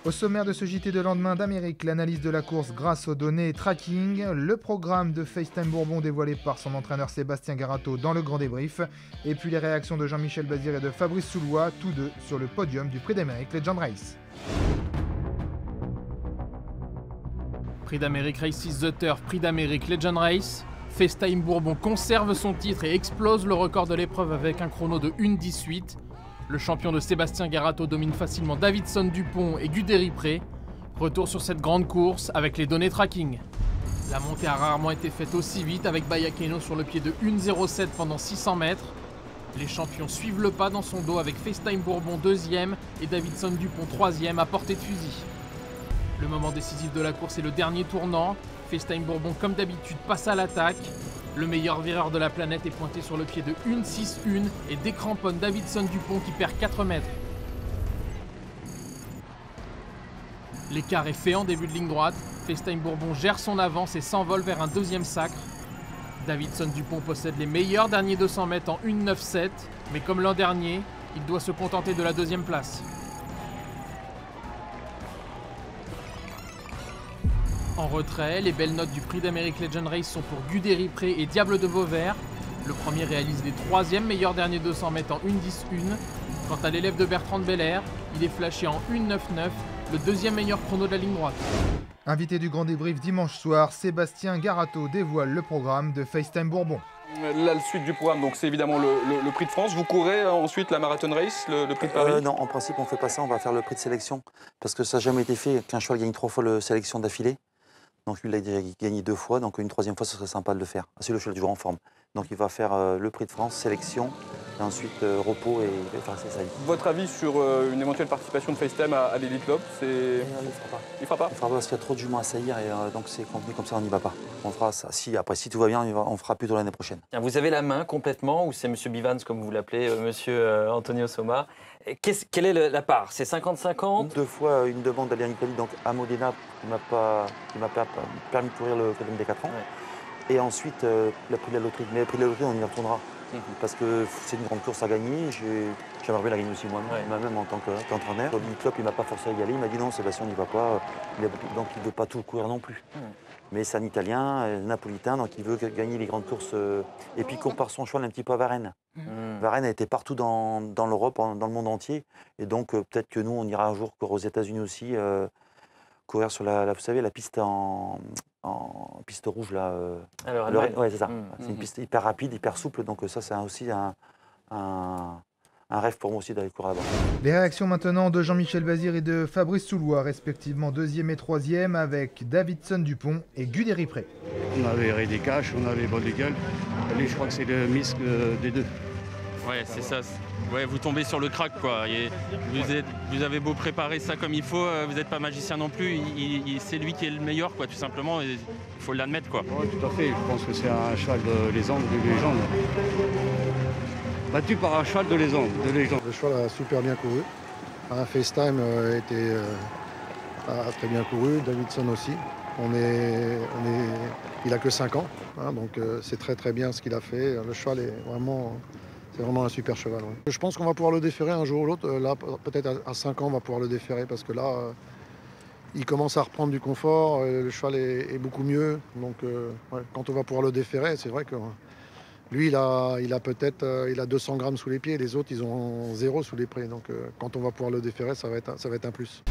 Au sommaire de ce JT de lendemain d'Amérique, l'analyse de la course grâce aux données tracking, le programme de FaceTime Bourbon dévoilé par son entraîneur Sébastien Garato dans le grand débrief, et puis les réactions de Jean-Michel Bazir et de Fabrice Soulois, tous deux sur le podium du Prix d'Amérique Legend Race. Prix d'Amérique Races The Turf, Prix d'Amérique Legend Race. FaceTime Bourbon conserve son titre et explose le record de l'épreuve avec un chrono de 1:18. Le champion de Sébastien Garato domine facilement Davidson Dupont et Guderi-Pré. Retour sur cette grande course avec les données tracking. La montée a rarement été faite aussi vite avec Bayakeno sur le pied de 1:07 pendant 600 mètres. Les champions suivent le pas dans son dos avec FaceTime Bourbon 2e et Davidson Dupont 3e à portée de fusil. Le moment décisif de la course est le dernier tournant. FaceTime Bourbon, comme d'habitude, passe à l'attaque. Le meilleur vireur de la planète est pointé sur le pied de 1:06.1 et décramponne Davidson Dupont qui perd 4 mètres. L'écart est fait en début de ligne droite. FaceTime Bourbon gère son avance et s'envole vers un deuxième sacre. Davidson Dupont possède les meilleurs derniers 200 mètres en 1:09.7, mais comme l'an dernier, il doit se contenter de la deuxième place. En retrait, les belles notes du Prix d'Amérique Legend Race sont pour Guderi-Pré et Diable de Vauvert. Le premier réalise les 3e meilleurs derniers 200 mètres en 1:10.1. Quant à l'élève de Bertrand de Belair, il est flashé en 1:09.9, le deuxième meilleur chrono de la ligne droite. Invité du grand débrief dimanche soir, Sébastien Garato dévoile le programme de FaceTime Bourbon. La suite du programme, donc c'est évidemment le Prix de France. Vous courez ensuite la Marathon Race, le Prix de Paris? Non, en principe, on fait pas ça. On va faire le Prix de sélection. Parce que ça n'a jamais été fait qu'un cheval gagne 3 fois le sélection d'affilée. Donc lui, il a déjà gagné 2 fois. Donc une 3e fois, ce serait sympa de le faire. C'est le cheval toujours en forme. Donc il va faire le Prix de France, sélection, et ensuite repos et faire ses salles. Votre avis sur une éventuelle participation de FaceTime à l'Elite Lob? Il ne fera pas. Il fera pas? Il fera pas parce qu'il y a trop de juments à saillir et donc c'est contenu comme ça, on n'y va pas. On fera ça. Si tout va bien, on fera plutôt l'année prochaine. Vous avez la main complètement, ou c'est M. Bivans, comme vous l'appelez, M. Antonio Soma. Quelle est la part? C'est 50-50? 2 fois une demande d'aller en Italie, donc à Modena, qui m'a pas permis de courir le Cadem des 4 ans. Ouais. Et ensuite, le Prix de la loterie. Mais le Prix de la loterie, on y retournera. Parce que c'est une grande course à gagner. J'aimerais bien la gagner aussi moi-même en tant qu'entraîneur. Le club, il ne m'a pas forcé à y aller. Il m'a dit non, Sébastien, on n'y va pas. Donc il ne veut pas tout courir non plus. Mais c'est un Italien, un Napolitain, donc il veut gagner les grandes courses. Et puis il compare son cheval un petit peu à Varenne. Varenne a été partout dans l'Europe, dans le monde entier. Et donc peut-être que nous, on ira un jour aux États-Unis aussi, courir sur vous savez, la piste en piste rouge là. Ouais, c'est ça. C'est une piste hyper rapide, hyper souple. Donc ça, c'est aussi un rêve pour moi aussi d'aller courir là-bas. Les réactions maintenant de Jean-Michel Bazir et de Fabrice Soulois, respectivement 2e et 3e, avec Davidson Dupont et Guderi-Pré. On avait Ready Cash, on avait Bodegal. Lui, je crois que c'est le misque des deux. Ouais, c'est ça. Ouais, vous tombez sur le crack, quoi. Et vous avez beau préparer ça comme il faut, vous n'êtes pas magicien non plus. C'est lui qui est le meilleur, quoi, tout simplement. Et il faut l'admettre, quoi. Oui, tout à fait. Je pense que c'est un cheval de légende. Battu par un cheval de légende. Le cheval a super bien couru. FaceTime a très bien couru, Davidson aussi. Il a que 5 ans, donc c'est très bien ce qu'il a fait. Le cheval c'est vraiment un super cheval. Ouais. Je pense qu'on va pouvoir le déférer un jour ou l'autre. Là, peut-être à 5 ans, on va pouvoir le déférer parce que là, il commence à reprendre du confort. Le cheval est beaucoup mieux. Donc, quand on va pouvoir le déférer, c'est vrai que lui, il a 200 grammes sous les pieds. Les autres, ils ont 0 sous les pieds. Donc, quand on va pouvoir le déférer, ça va être un plus.